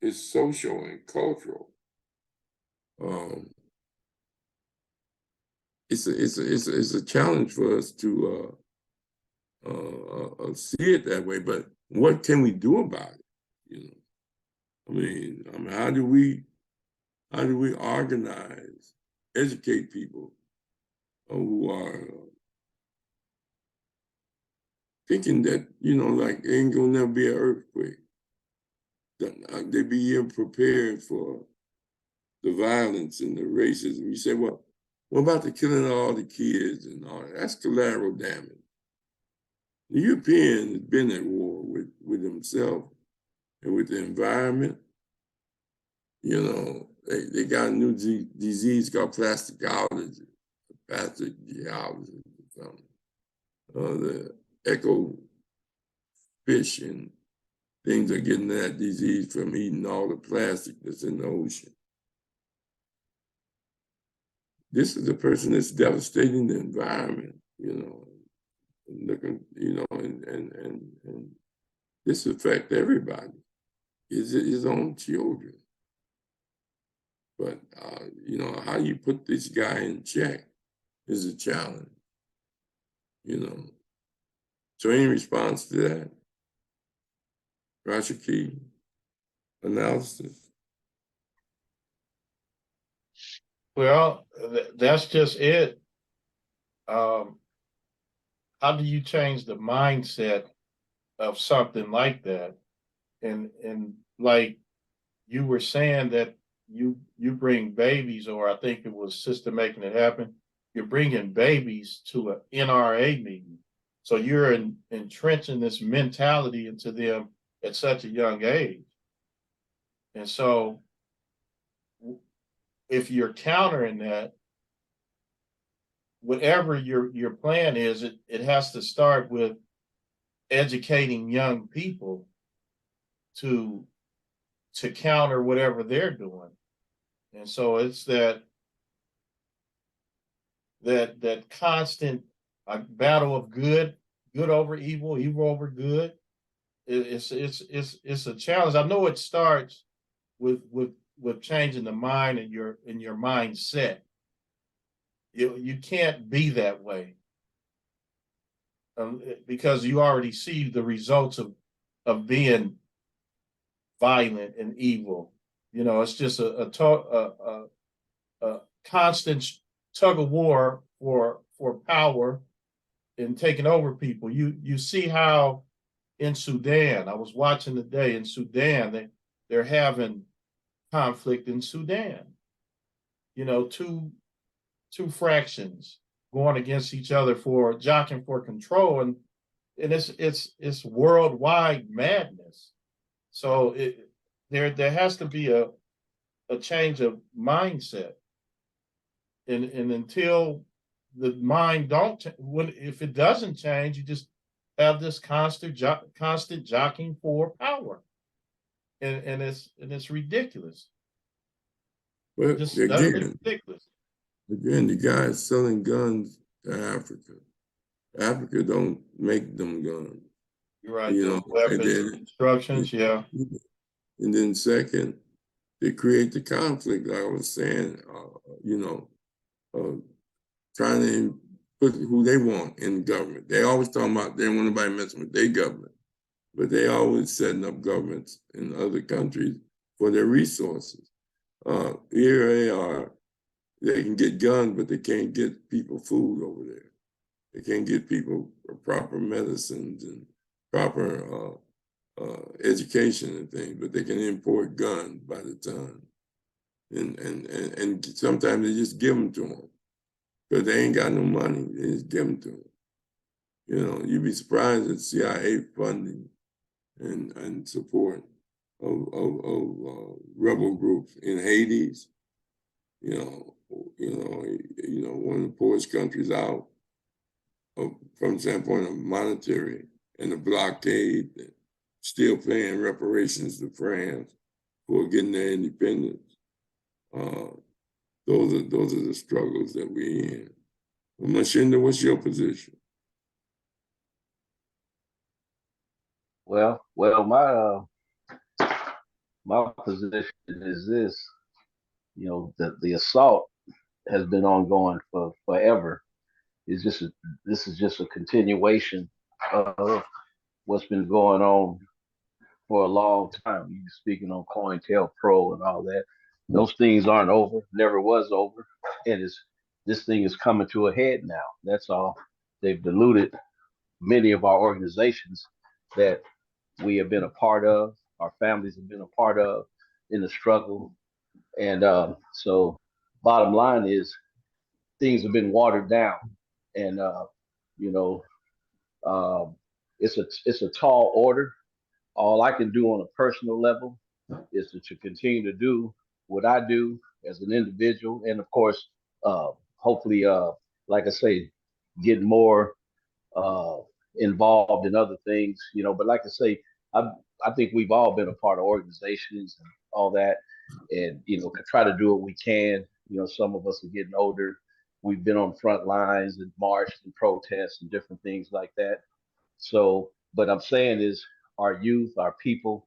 S1: It's social and cultural. It's a challenge for us to see it that way. But what can we do about it? You know, I mean, how do we organize, educate people who are thinking that, you know, like ain't gonna never be an earthquake. They be unprepared for the violence and the racism. You say, well, what about the killing of all the kids and all that? That's collateral damage. The European has been at war with himself and with the environment. You know, they got a new disease called plasticology, plastic geology, the echo fish and things are getting that disease from eating all the plastic that's in the ocean. This is a person that's devastating the environment, you know, and looking, you know, and this affects everybody, his own children. But, you know, how you put this guy in check is a challenge, you know. So any response to that? Rashaki analysis?
S2: Well, that's just it. How do you change the mindset of something like that? And like you were saying that you bring babies, or I think it was Sister Making It Happen, you're bringing babies to an NRA meeting. So you're entrenching this mentality into them at such a young age. And so if you're countering that, whatever your plan is, it has to start with educating young people to counter whatever they're doing. And so it's that constant battle of good over evil, evil over good. It's a challenge. I know it starts with changing the mind and your mindset. You can't be that way because you already see the results of being violent and evil. You know, it's just a constant tug of war for power and taking over people. You see how in Sudan, I was watching today in Sudan, they're having conflict in Sudan. You know, two fractions going against each other for jockeying for control, and it's worldwide madness. So there has to be a change of mindset, and until the mind if it doesn't change, you just have this constant jockeying for power, and it's ridiculous.
S1: Well,
S2: Just
S1: again,
S2: ridiculous.
S1: the guy is selling guns to Africa. Africa don't make them guns.
S2: You're right.
S1: You know,
S2: Weapons, instructions, yeah.
S1: And then second, they create the conflict. Like I was saying, you know, trying to put who they want in government. They always talking about they don't want nobody messing with their government, but they always setting up governments in other countries for their resources. Here they are. They can get guns, but they can't get people food over there. They can't get people proper medicines and proper education and things, but they can import guns by the ton. And sometimes they just give them to them because they ain't got no money. They just give them to them. You know, you'd be surprised at CIA funding and support of rebel groups in Hades. You know, one of the poorest countries out from the standpoint of monetary, and the blockade, and still paying reparations to France who are getting their independence. Those are the struggles that we're in. Mshinda, what's your position?
S3: Well, my position is this. The assault has been ongoing for forever. This is just a continuation of what's been going on for a long time. You speaking on COINTELPRO and all that. Those things aren't over, never was over. And this thing is coming to a head now. That's all. They've diluted many of our organizations that we have been a part of, our families have been a part of in the struggle. And so bottom line is things have been watered down. And you know, it's a tall order. All I can do on a personal level is to continue to do what I do as an individual, and of course, hopefully, like I say, get more uh, involved in other things. But like I say, I I think we've all been a part of organizations and all that, and try to do what we can. Some of us are getting older. We've been on front lines and marched and protests and different things like that. So, but I'm saying is our youth, our people,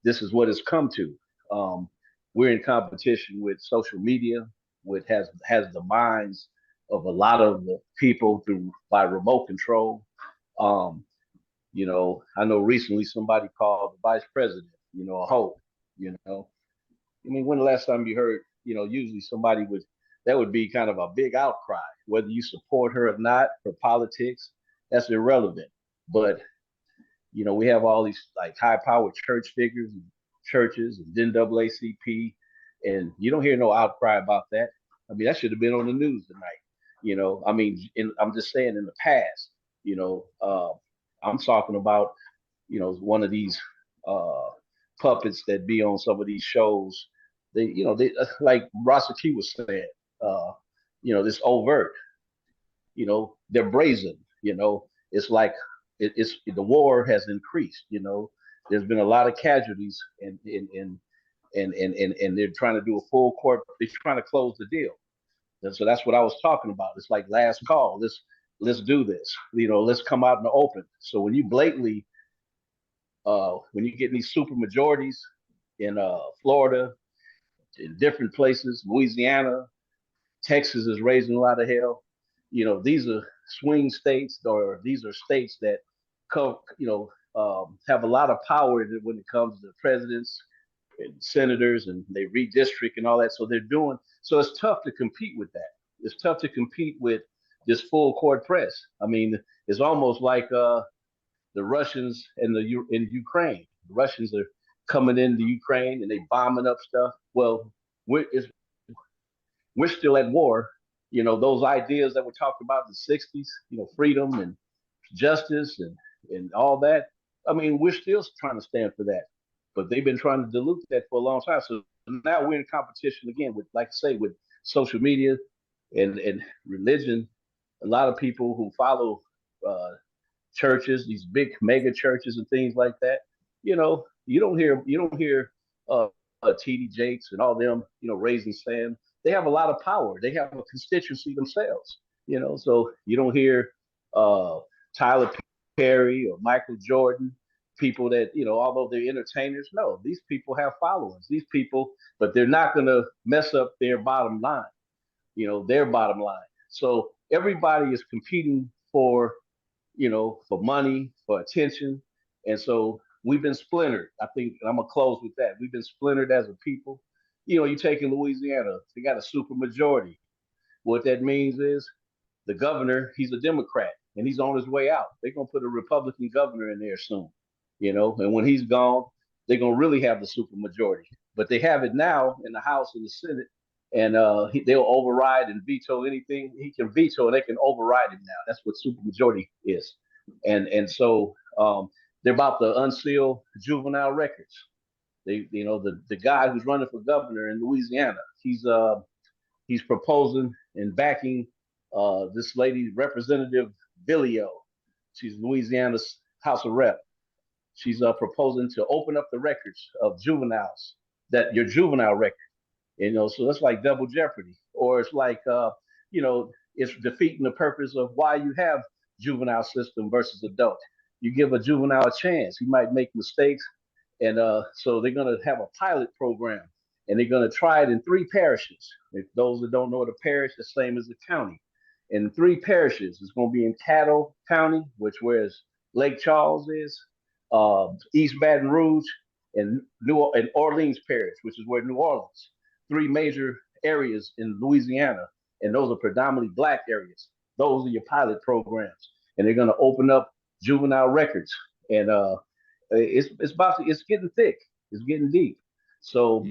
S3: this is what it's come to. Um, we're in competition with social media, which has the minds of a lot of the people through by remote control. Um, I know recently somebody called the vice president, a hoe. I mean, when the last time you heard, usually somebody would that would be kind of a big outcry, whether you support her or not for politics, that's irrelevant. But we have all these like high-powered church figures and churches and NAACP, and you don't hear no outcry about that. I mean, that should have been on the news tonight. I mean, I'm just saying in the past, I'm talking about, one of these uh, puppets that be on some of these shows. They like Rosaki was saying, uh, this overt, they're brazen. It's like it's the war has increased. There's been a lot of casualties, and they're trying to do a full court. They're trying to close the deal. And so that's what I was talking about. It's like last call. Let's do this. Let's come out in the open. So when you blatantly, when you get these super majorities in Florida, in different places, Louisiana, Texas is raising a lot of hell. These are swing states, or these are states that have a lot of power when it comes to presidents and senators, and they redistrict and all that. So they're doing. So it's tough to compete with that. It's tough to compete with this full court press. I mean, it's almost like the Russians and in Ukraine. The Russians are coming into Ukraine and they bombing up stuff. Well, we're still at war. Those ideas that were talked about in the '60s, freedom and justice and all that. I mean, we're still trying to stand for that, but they've been trying to dilute that for a long time. So now we're in competition again with, like I say, with social media and religion. A lot of people who follow churches, these big mega churches and things like that. You don't hear TD Jakes and all them, raising Sam. They have a lot of power. They have a constituency themselves. So you don't hear uh, Tyler Perry or Michael Jordan, people that although they're entertainers, no, these people have followers. These people, but they're not going to mess up their bottom line. Their bottom line. So everybody is competing for money, for attention. And so we've been splintered. I think I'm gonna close with that. We've been splintered as a people. You take in Louisiana, they got a super majority. What that means is the governor, he's a Democrat and he's on his way out. They're gonna put a Republican governor in there soon, and when he's gone, they're gonna really have the super majority. But they have it now in the House and the Senate, and they'll override and veto anything he can veto, and they can override him now. That's what supermajority is, and so they're about to unseal juvenile records. The guy who's running for governor in Louisiana, he's proposing and backing this lady, Representative Billio. She's Louisiana's House of Rep. She's proposing to open up the records of juveniles, that your juvenile record. So that's like double jeopardy, or it's like it's defeating the purpose of why you have juvenile system versus adult. You give a juvenile a chance, he might make mistakes, and so they're going to have a pilot program, and they're going to try it in 3 parishes. If those that don't know what a parish, the same as a county. In 3 parishes, it's going to be in Caddo County, which where's Lake Charles is, East Baton Rouge, and Orleans Parish, which is where New Orleans. 3 major areas in Louisiana, and those are predominantly Black areas. Those are your pilot programs, and they're going to open up juvenile records, and it's getting thick, it's getting deep. So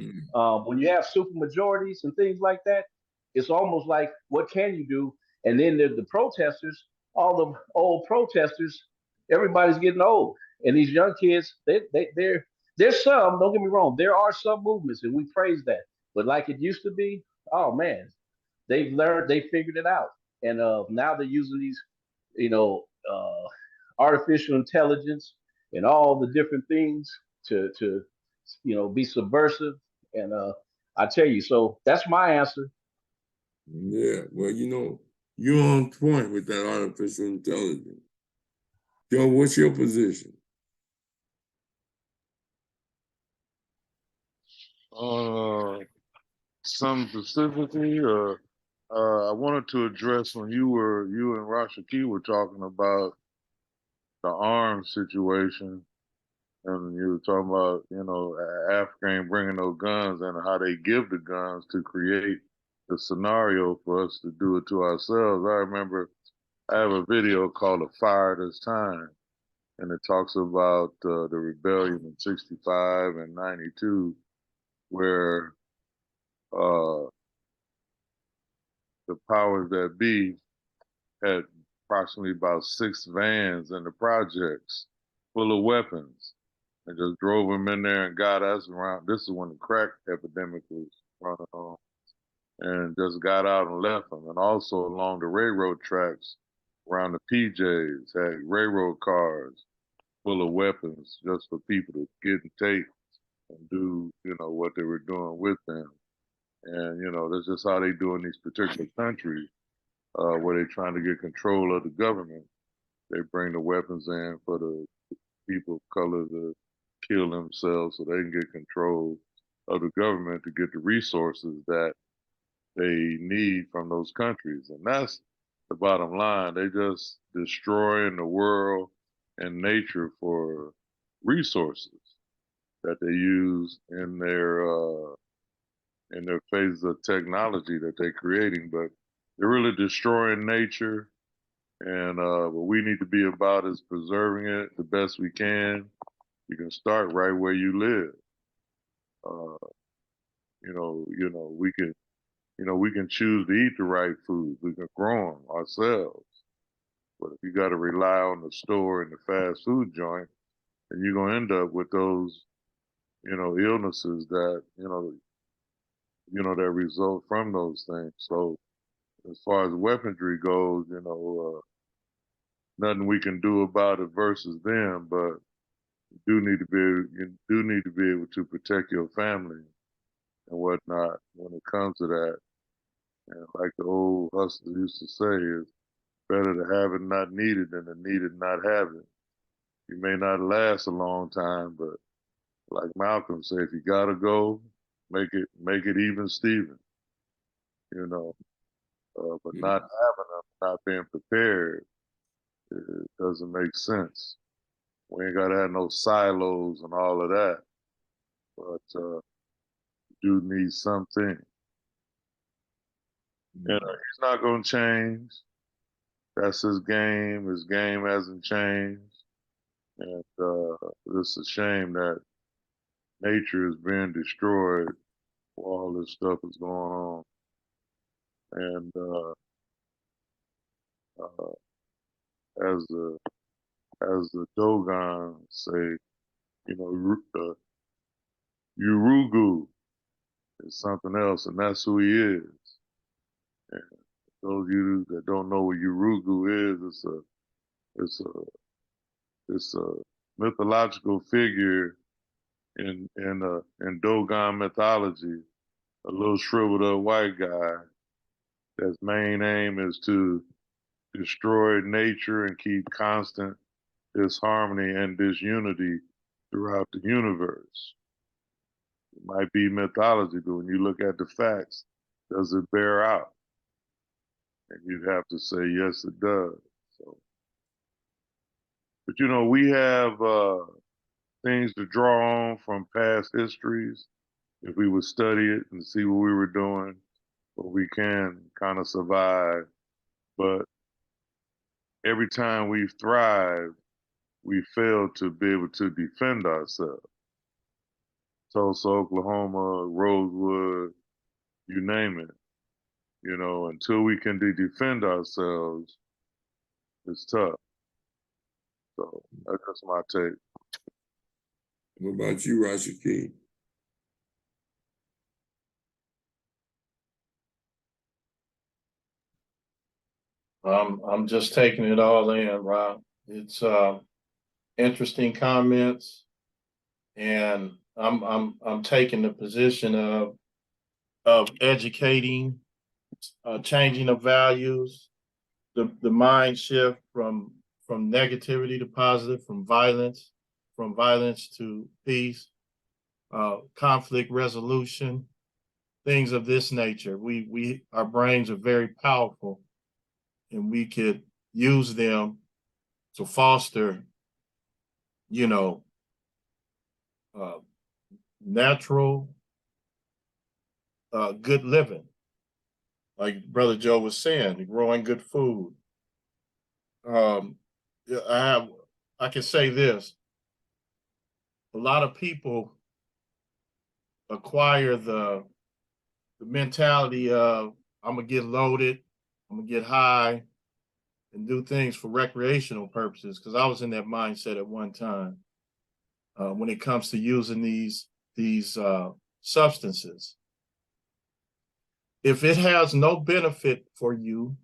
S3: when you have super majorities and things like that, it's almost like, what can you do? And then the protesters, all the old protesters, everybody's getting old, and these young kids, there's some. Don't get me wrong, there are some movements, and we praise that. But like it used to be, oh man, they've learned, they figured it out, and now they're using these, you know, artificial intelligence and all the different things to be subversive. And I tell you, so that's my answer.
S1: Yeah, well, you're on point with that artificial intelligence. Joe, what's your position?
S5: Some specifically, I wanted to address when you and Rashaki were talking about the arms situation, and you were talking about, Africa ain't bringing no guns, and how they give the guns to create the scenario for us to do it to ourselves. I remember I have a video called "A Fire This Time," and it talks about the rebellion in '65 and '92, where the powers that be had approximately about 6 vans in the projects full of weapons, and just drove them in there and got us around. This is when the crack epidemic was running on, and just got out and left them. And also along the railroad tracks around the PJs had railroad cars full of weapons just for people to get and take and do, what they were doing with them. And, that's just how they do in these particular countries, where they're trying to get control of the government. They bring the weapons in for the people of color to kill themselves so they can get control of the government to get the resources that they need from those countries. And that's the bottom line. They just destroying the world and nature for resources that they use in their phases of technology that they're creating. But they're really destroying nature, and what we need to be about is preserving it the best we can. You can start right where you live. We can choose to eat the right foods. We can grow them ourselves. But if you got to rely on the store and the fast food joint, then you're gonna end up with those, illnesses that that result from those things. So as far as weaponry goes, nothing we can do about it versus them, but you do need to be able to protect your family and whatnot when it comes to that. And like the old hustler used to say, it's better to have it not needed than to need it not have it. You may not last a long time, but like Malcolm said, if you gotta go, make it even Steven. But not having them, not being prepared, it doesn't make sense. We ain't gotta have no silos and all of that, but you do need something. And he's not gonna change. That's his game. His game hasn't changed. And it's a shame that nature is being destroyed while all this stuff is going on. And as the Dogon say, Urugu is something else, and that's who he is. And those of you that don't know what Urugu is, it's a mythological figure in Dogon mythology, a little shriveled up white guy Its main aim is to destroy nature and keep constant disharmony and disunity throughout the universe. It might be mythology, but when you look at the facts, does it bear out? And you'd have to say, yes, it does. So, but you know, we have things to draw on from past histories. If we would study it and see what we were doing, but we can kind of survive. But every time we've thrived, we failed to be able to defend ourselves. Tulsa, Oklahoma, Rosewood, you name it. You know, until we can defend ourselves, it's tough. So that's my take.
S1: What about you, Rashaki?
S2: I'm just taking it all in, Rob. It's interesting comments, and I'm taking the position of educating, changing the values, the mind shift from negativity to positive, from violence to peace, conflict resolution, things of this nature. Our brains are very powerful, and we could use them to foster, you know, natural, good living. Like Brother Joe was saying, growing good food. I can say this: a lot of people acquire the mentality of I'm gonna get loaded, I'm gonna get high, and do things for recreational purposes. Because I was in that mindset at one time when it comes to using these substances. If it has no benefit for you,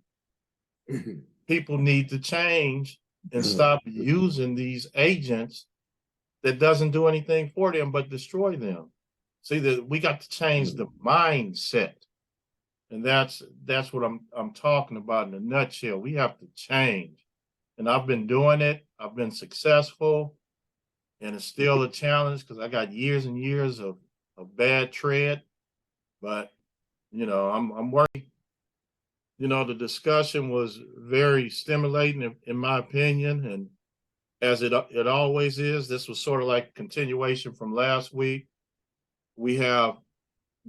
S2: people need to change and stop using these agents that doesn't do anything for them but destroy them. See, that we got to change the mindset, and that's what I'm talking about in a nutshell. We have to change, and I've been doing it. I've been successful, and it's still a challenge because I got years and years of bad tread. But you know, I'm working. You know, the discussion was very stimulating, in my opinion, and as it always is, this was sort of like a continuation from last week. We have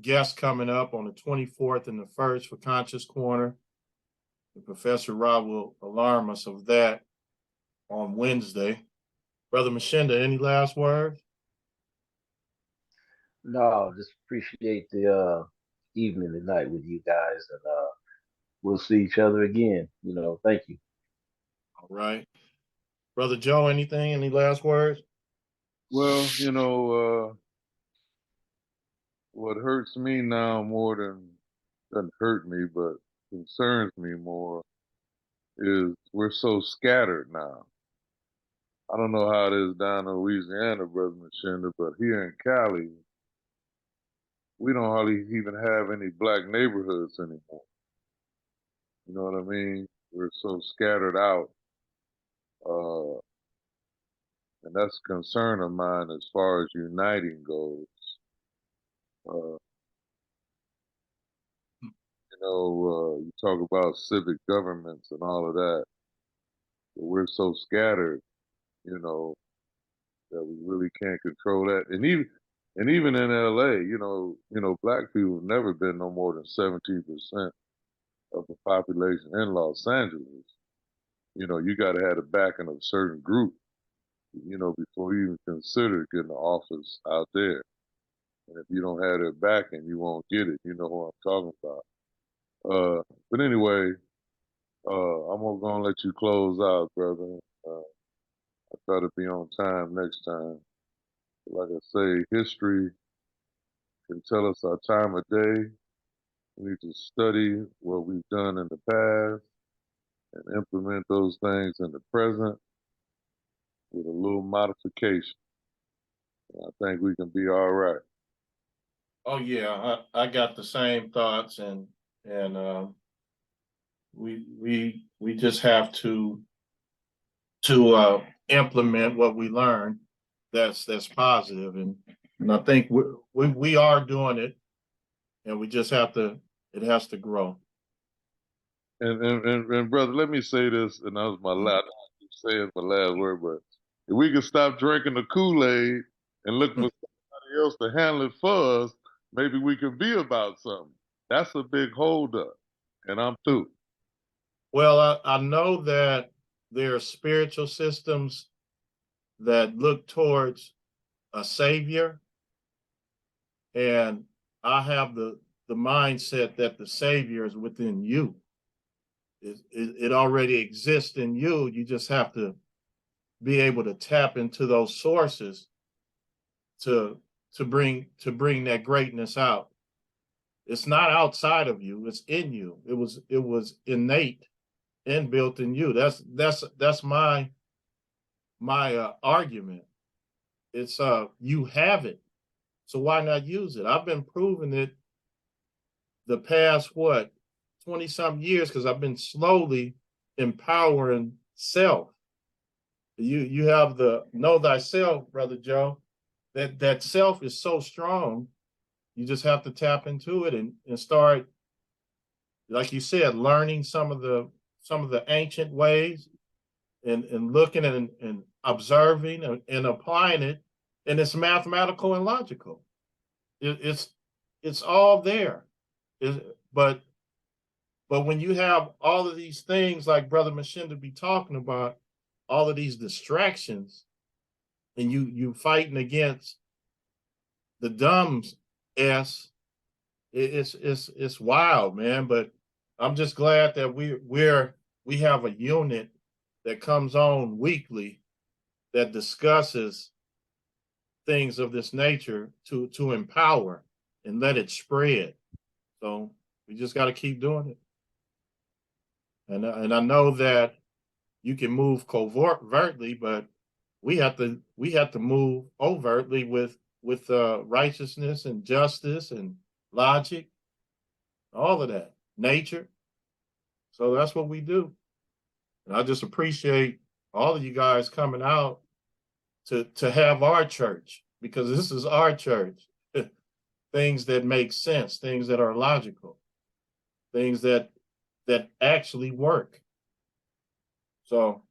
S2: guests coming up on the 24th and the 1st for Conscious Corner. And Professor Rahh will alarm us of that on Wednesday. Brother Mshinda, any last words?
S3: No, just appreciate the evening tonight with you guys, and we'll see each other again. You know, thank you.
S2: All right. Brother Joe, anything? Any last words?
S5: Well, you know, what hurts me now more than doesn't hurt me, but concerns me more is we're so scattered now. I don't know how it is down in Louisiana, Brother Mshinda, but here in Cali, we don't hardly even have any black neighborhoods anymore. You know what I mean? We're so scattered out. And that's a concern of mine as far as uniting goes. Uh, you talk about civic governments and all of that, but we're so scattered, you know, that we really can't control that. And even in LA, black people have never been no more than 17% of the population in Los Angeles. You know, you got to have the backing of a certain group, before you even consider getting an office out there. And if you don't have their backing, you won't get it. You know who I'm talking about. But anyway, I'm gonna let you close out, brother. I try to be on time next time. Like I say, history can tell us our time of day. We need to study what we've done in the past and implement those things in the present with a little modification. And I think we can be all right.
S2: Oh yeah, I got the same thoughts, and We just have to implement what we learn that's positive, and I think we are doing it, and we just have to, it has to grow.
S5: And brother, let me say this, and that was my last. I keep saying my last word, but if we can stop drinking the Kool-Aid and look for somebody else to handle it for us, maybe we can be about something. That's a big holdup, and I'm through.
S2: Well, I know that there are spiritual systems that look towards a savior, and I have the mindset that the savior is within you. It already exists in you. You just have to be able to tap into those sources to bring that greatness out. It's not outside of you, it's in you. It was innate, inbuilt in you. That's my argument. It's you have it, so why not use it? I've been proving it the past 20-some years, because I've been slowly empowering self. You have the know thyself, Brother Joe. That self is so strong. You just have to tap into it and start, like you said, learning some of the ancient ways, and looking at and observing and applying it, and it's mathematical and logical. It's all there. But when you have all of these things, like Brother Mshinda be talking about, all of these distractions, and you fighting against the dumbs, it's wild, man. But I'm just glad that we have a unit that comes on weekly that discusses things of this nature to empower and let it spread. So we just got to keep doing it. And I know that you can move covertly, but we have to move overtly with righteousness and justice and logic, all of that, nature. So that's what we do. And I just appreciate all of you guys coming out to have our church, because this is our church. Things that make sense, things that are logical, things that actually work. So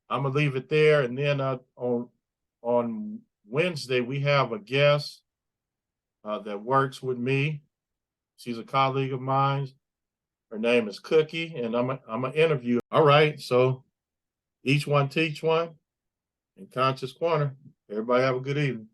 S2: I'm gonna leave it there, and then on Wednesday we have a guest that works with me. She's a colleague of mine. Her name is Cookie, and I'm gonna interview. All right, so each one teach one. In Conscious Corner. Everybody have a good evening.